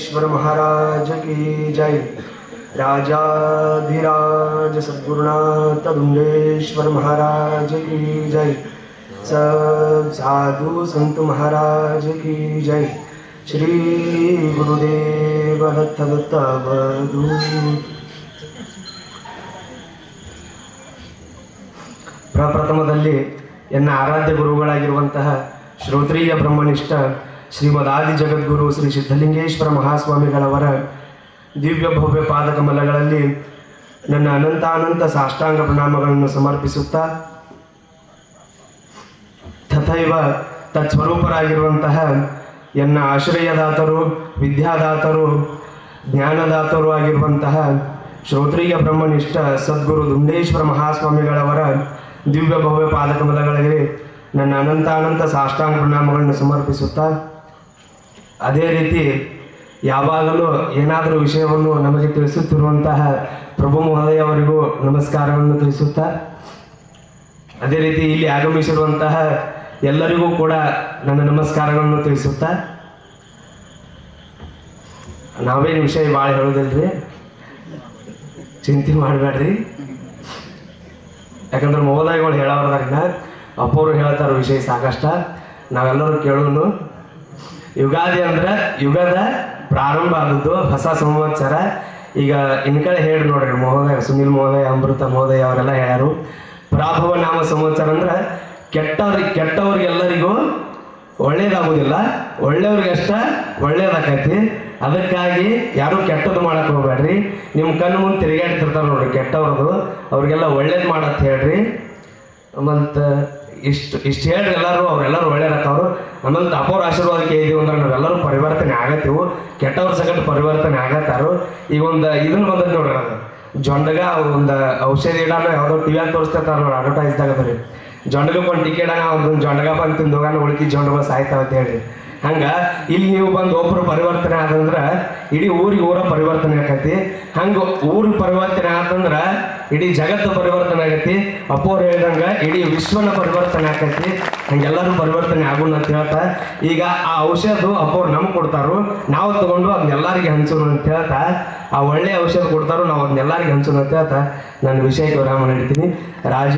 सिद्धलिंगेश्वर महाराज की जय। राजाधिराज सद्गुरुनाथ दुंडेश्वर महाराज की जय। सब साधु संत महाराज की जय। श्री गुरुदेव दत्त दत्त अवधूत। ಪ್ರಪ್ರಥಮದಲ್ಲಿ ಎನ್ನ ಆರಾಧ್ಯ ಗುರುಗಳಾಗಿರುವಂತಹ ಶ್ರೋತ್ರಿಯ ಬ್ರಹ್ಮನಿಷ್ಠ ಶ್ರೀಮದಾದಿ ಜಗದ್ಗುರು ಶ್ರೀ ಸಿದ್ಧಲಿಂಗೇಶ್ವರ ಮಹಾಸ್ವಾಮಿಗಳವರ ದಿವ್ಯ ಭವ್ಯ ಪಾದಕಮಲಗಳಲ್ಲಿ ನನ್ನ ಅನಂತಾನಂತ ಸಾಷ್ಟಾಂಗ ಪ್ರಣಾಮಗಳನ್ನು ಸಮರ್ಪಿಸುತ್ತಾ, ತಥೈವ ತತ್ಸ್ವರೂಪರಾಗಿರುವಂತಹ ಎನ್ನ ಆಶ್ರಯದಾತರು, ವಿದ್ಯಾದಾತರು, ಜ್ಞಾನದಾತರು ಆಗಿರುವಂತಹ ಶ್ರೋತ್ರಿಯ ಬ್ರಹ್ಮನಿಷ್ಠ ಸದ್ಗುರು ದುಂಡೇಶ್ವರ ಮಹಾಸ್ವಾಮಿಗಳವರ ದಿವ್ಯ ಭವ್ಯ ಪಾದಕಮಲಗಳಿಗೆ ನನ್ನ ಅನಂತಾನಂತ ಸಾಷ್ಟಾಂಗ ಪ್ರಣಾಮಗಳನ್ನು ಸಮರ್ಪಿಸುತ್ತಾ, ಅದೇ ರೀತಿ ಯಾವಾಗಲೂ ಏನಾದರೂ ವಿಷಯವನ್ನು ನಮಗೆ ತಿಳಿಸುತ್ತಿರುವಂತಹ ಪ್ರಭು ಮಹೋದಯ ಅವರಿಗೂ ನಮಸ್ಕಾರವನ್ನು ತಿಳಿಸುತ್ತಾ, ಅದೇ ರೀತಿ ಇಲ್ಲಿ ಆಗಮಿಸಿರುವಂತಹ ಎಲ್ಲರಿಗೂ ಕೂಡ ನನ್ನ ನಮಸ್ಕಾರಗಳನ್ನು ತಿಳಿಸುತ್ತಾ, ನಾವೇನು ವಿಷಯ ಭಾಳ ಹೇಳೋದಿಲ್ರಿ, ಚಿಂತೆ ಮಾಡಬೇಡ್ರಿ. ಯಾಕಂದ್ರೆ ಮಹೋದಯಗಳು ಹೇಳೋದ್ರಿಂದ ಅಪ್ಪವರು ಹೇಳ್ತಾರೋ ವಿಷಯ ಸಾಕಷ್ಟ, ನಾವೆಲ್ಲರೂ ಕೇಳೋನು. ಯುಗಾದಿ ಅಂದ್ರೆ ಯುಗದ ಪ್ರಾರಂಭ ಆದದ್ದು, ಹೊಸ ಸಂವತ್ಸರ. ಈಗ ಇನ್ ಕಡೆ ಹೇಳಿ ನೋಡ್ರಿ, ಮಹೋದಯ ಸುನಿಲ್ ಮಹೋದಯ, ಅಮೃತ ಮಹೋದಯ ಅವರೆಲ್ಲ ಹೇಳ್ಯಾರು. ಪ್ರಾಭವ ನಾಮ ಸಂವತ್ಸರ ಅಂದ್ರೆ ಕೆಟ್ಟವ್ರಿಗೆಲ್ಲರಿಗೂ ಒಳ್ಳೇದಾಗೋದಿಲ್ಲ, ಒಳ್ಳೆಯವ್ರಿಗಷ್ಟ ಒಳ್ಳೇದಾಕೈತಿ. ಅದಕ್ಕಾಗಿ ಯಾರೂ ಕೆಟ್ಟದ್ದು ಮಾಡಕ್ಕೆ ಹೋಗ್ಬೇಡ್ರಿ. ನಿಮ್ಮ ಕಣ್ಣು ಮುಂದೆ ತಿರುಗಾಡ್ತಿರ್ತಾರೆ ನೋಡ್ರಿ ಕೆಟ್ಟವ್ರದ್ದು, ಅವ್ರಿಗೆಲ್ಲ ಒಳ್ಳೇದು ಮಾಡತ್ತೆ ಹೇಳ್ರಿ. ಮತ್ತು ಇಷ್ಟು ಹೇಳ್ರಿ ಎಲ್ಲರೂ, ಅವರೆಲ್ಲರೂ ಒಳ್ಳೇದಾಕವ್ರು. ಆಮೇಲೆ ಅಪ್ಪವ್ರ ಆಶೀರ್ವಾದಕ್ಕೆ ಇದೀವಿ ಅಂದ್ರೆ ನಾವೆಲ್ಲರೂ ಪರಿವರ್ತನೆ ಆಗತ್ತೀವಿ. ಕೆಟ್ಟವ್ರ ಸಗಟ್ ಪರಿವರ್ತನೆ ಆಗತ್ತಾರು. ಈಗ ಒಂದು ಇದನ್ನು ಬಂದದ್ದು ನೋಡ್ರಿ, ಅದು ಜೊಂಡಗ ಒಂದು ಔಷಧಿ ಇಡಾನ ಯಾವುದೋ ಟಿವಿಯಾಗ ತೋರಿಸ್ತಿರ್ತಾರೆ ನೋಡಿ, ಅಡ್ವರ್ಟೈಸ್ದಾಗ ಅದ ರೀ. ಜೊಂಡಗಕ್ಕೆ ಒಂದು ಟಿಕೆಟ್ ಒಂದು ಜೊಂಡಗ ಬಂದು ತಿಂದೋಗಾನ ಉಳ್ಕಿ ಜೊಂಡಗ ಸಾಯ್ತಾವ ಅಂತ ಹೇಳ್ರಿ. ಹಂಗೆ ಇಲ್ಲಿ ನೀವು ಬಂದು ಒಬ್ಬರು ಪರಿವರ್ತನೆ ಆದಂದ್ರೆ ಇಡೀ ಊರ ಪರಿವರ್ತನೆ ಆಕತಿ. ಹಂಗೆ ಊರಿಗೆ ಪರಿವರ್ತನೆ ಆತಂದ್ರೆ ಇಡೀ ಜಗತ್ತು ಪರಿವರ್ತನೆ ಆಗತಿ. ಅಪ್ಪವ್ರು ಹೇಳ್ದಂಗೆ ಇಡೀ ವಿಶ್ವನ ಪರಿವರ್ತನೆ ಆಕತಿ. ಹಂಗೆಲ್ಲರೂ ಪರಿವರ್ತನೆ ಆಗೋಣ ಅಂತ ಹೇಳ್ತಾ, ಈಗ ಆ ಔಷಧ ಅಪ್ಪವ್ರು ನಮ್ಗೆ ಕೊಡ್ತಾರೋ, ನಾವು ತಗೊಂಡು ಅದನ್ನೆಲ್ಲರಿಗೆ ಹಂಚೋಣ ಅಂತ ಹೇಳ್ತಾ, ಆ ಒಳ್ಳೆಯ ಔಷಧ ಕೊಡ್ತಾರೋ ನಾವು ಅದನ್ನೆಲ್ಲರಿಗೆ ಹಂಚೋಣ ಅಂತ ಹೇಳ್ತಾ ನನ್ನ ವಿಷಯಕ್ಕೆ ವಿರಾಮ ನಡೀತೀನಿ. ರಾಜ